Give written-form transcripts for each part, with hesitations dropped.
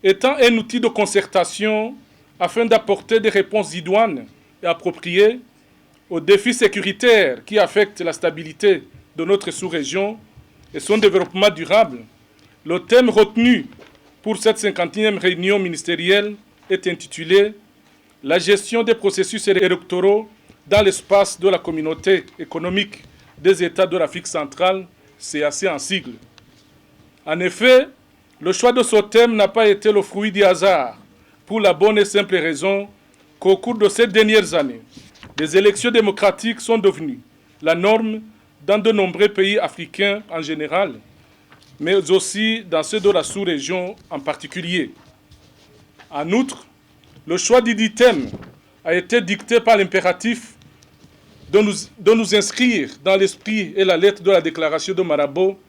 étant un outil de concertation afin d'apporter des réponses idoines et appropriées aux défis sécuritaires qui affectent la stabilité de notre sous-région et son développement durable, le thème retenu pour cette 50e réunion ministérielle est intitulé « La gestion des processus électoraux dans l'espace de la communauté économique des États de l'Afrique centrale, CAC en sigle ». En effet, le choix de ce thème n'a pas été le fruit du hasard, pour la bonne et simple raison qu'au cours de ces dernières années, les élections démocratiques sont devenues la norme dans de nombreux pays africains en général, mais aussi dans ceux de la sous-région en particulier. En outre, le choix du thème a été dicté par l'impératif de nous inscrire dans l'esprit et la lettre de la déclaration de Malabo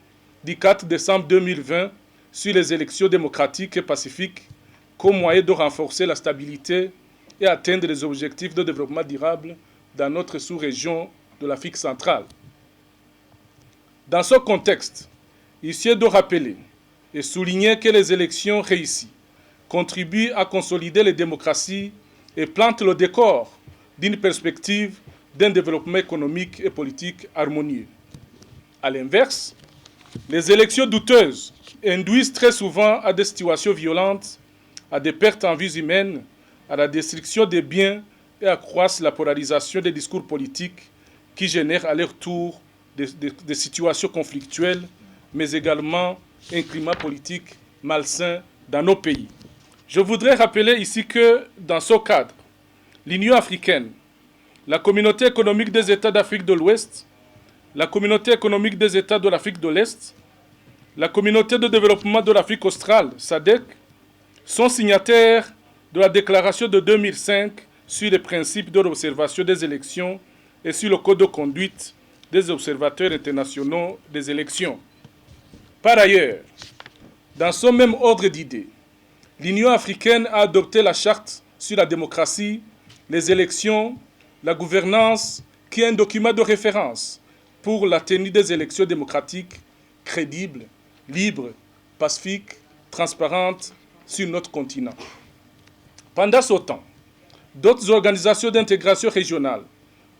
du 4 décembre 2020 sur les élections démocratiques et pacifiques comme moyen de renforcer la stabilité et atteindre les objectifs de développement durable dans notre sous-région de l'Afrique centrale. Dans ce contexte, il est de rappeler et souligner que les élections réussies contribuent à consolider les démocraties et plantent le décor d'une perspective d'un développement économique et politique harmonieux. A l'inverse, les élections douteuses induisent très souvent à des situations violentes, à des pertes en vies humaines, à la destruction des biens et accroissent la polarisation des discours politiques qui génèrent à leur tour des situations conflictuelles, mais également un climat politique malsain dans nos pays. Je voudrais rappeler ici que, dans ce cadre, l'Union africaine, la Communauté économique des États d'Afrique de l'Ouest, la Communauté économique des États de l'Afrique de l'Est, la Communauté de développement de l'Afrique australe, SADC, sont signataires de la déclaration de 2005 sur les principes de l'observation des élections et sur le code de conduite des observateurs internationaux des élections. Par ailleurs, dans ce même ordre d'idées, l'Union africaine a adopté la charte sur la démocratie, les élections, la gouvernance, qui est un document de référence pour la tenue des élections démocratiques crédibles, libres, pacifiques, transparentes sur notre continent. Pendant ce temps, d'autres organisations d'intégration régionale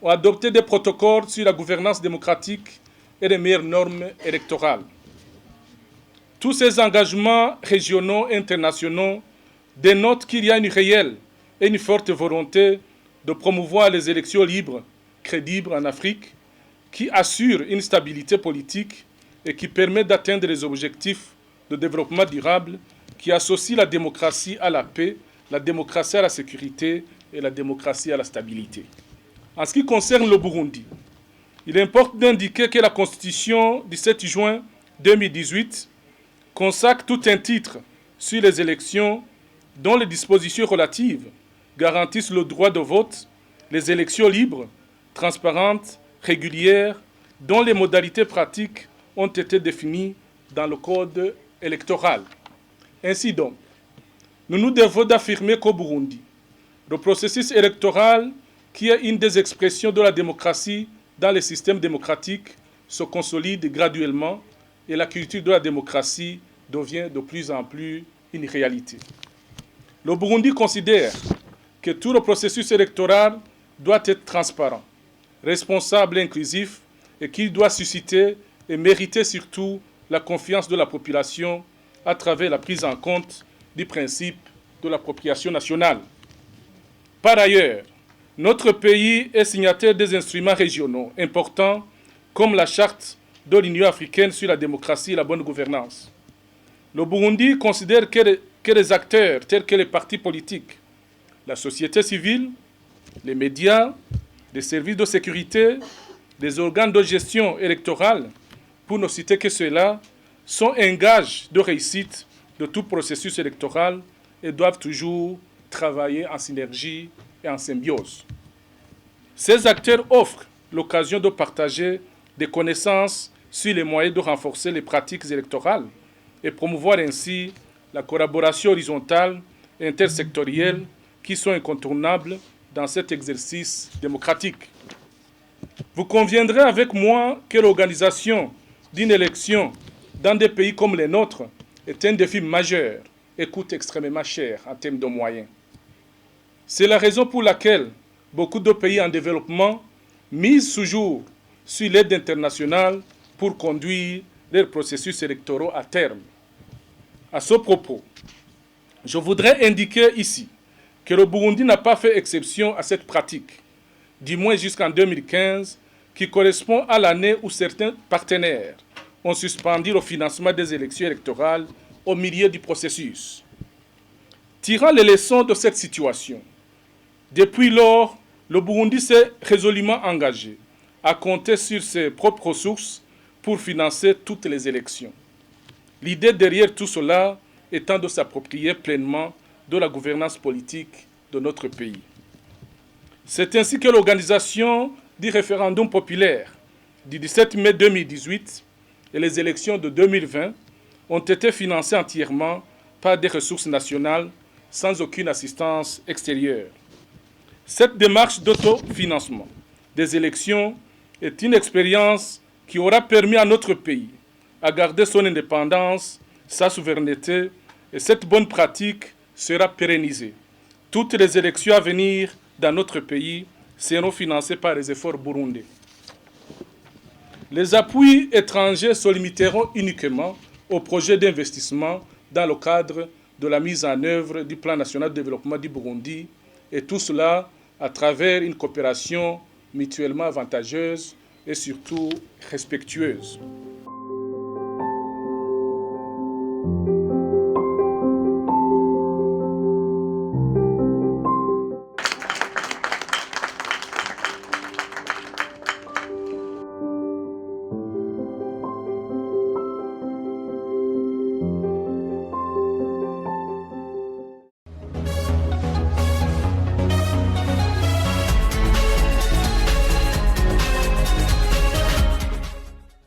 ont adopté des protocoles sur la gouvernance démocratique et les meilleures normes électorales. Tous ces engagements régionaux et internationaux dénotent qu'il y a une réelle et une forte volonté de promouvoir les élections libres, crédibles en Afrique, qui assurent une stabilité politique et qui permettent d'atteindre les objectifs de développement durable qui associent la démocratie à la paix, la démocratie à la sécurité et la démocratie à la stabilité. En ce qui concerne le Burundi, il importe d'indiquer que la Constitution du 7 juin 2018 consacre tout un titre sur les élections dont les dispositions relatives garantissent le droit de vote, les élections libres, transparentes, régulières, dont les modalités pratiques ont été définies dans le code électoral. Ainsi donc, nous nous devons d'affirmer qu'au Burundi, le processus électoral, qui est une des expressions de la démocratie dans les systèmes démocratiques, se consolide graduellement et la culture de la démocratie devient de plus en plus une réalité. Le Burundi considère que tout le processus électoral doit être transparent, responsable et inclusif et qu'il doit susciter et mériter surtout la confiance de la population à travers la prise en compte du principe de l'appropriation nationale. Par ailleurs, notre pays est signataire des instruments régionaux importants comme la Charte de l'Union africaine sur la démocratie et la bonne gouvernance. Le Burundi considère que les acteurs tels que les partis politiques, la société civile, les médias, les services de sécurité, les organes de gestion électorale, pour ne citer que ceux-là, sont un gage de réussite de tout processus électoral et doivent toujours travailler en synergie et en symbiose. Ces acteurs offrent l'occasion de partager des connaissances sur les moyens de renforcer les pratiques électorales et promouvoir ainsi la collaboration horizontale et intersectorielle qui sont incontournables dans cet exercice démocratique. Vous conviendrez avec moi que l'organisation d'une élection dans des pays comme les nôtres est un défi majeur et coûte extrêmement cher en termes de moyens. C'est la raison pour laquelle beaucoup de pays en développement misent toujours sur l'aide internationale pour conduire leurs processus électoraux à terme. À ce propos, je voudrais indiquer ici que le Burundi n'a pas fait exception à cette pratique, du moins jusqu'en 2015, qui correspond à l'année où certains partenaires ont suspendu le financement des élections électorales au milieu du processus. Tirant les leçons de cette situation, depuis lors, le Burundi s'est résolument engagé à compter sur ses propres ressources pour financer toutes les élections. L'idée derrière tout cela étant de s'approprier pleinement de la gouvernance politique de notre pays. C'est ainsi que l'organisation du référendum populaire du 17 mai 2018 et les élections de 2020 ont été financées entièrement par des ressources nationales sans aucune assistance extérieure. Cette démarche d'autofinancement des élections est une expérience qui aura permis à notre pays à garder son indépendance, sa souveraineté, et cette bonne pratique sera pérennisée. Toutes les élections à venir dans notre pays seront financées par les efforts burundais. Les appuis étrangers se limiteront uniquement aux projets d'investissement dans le cadre de la mise en œuvre du Plan national de développement du Burundi, et tout cela à travers une coopération mutuellement avantageuse et surtout respectueuse.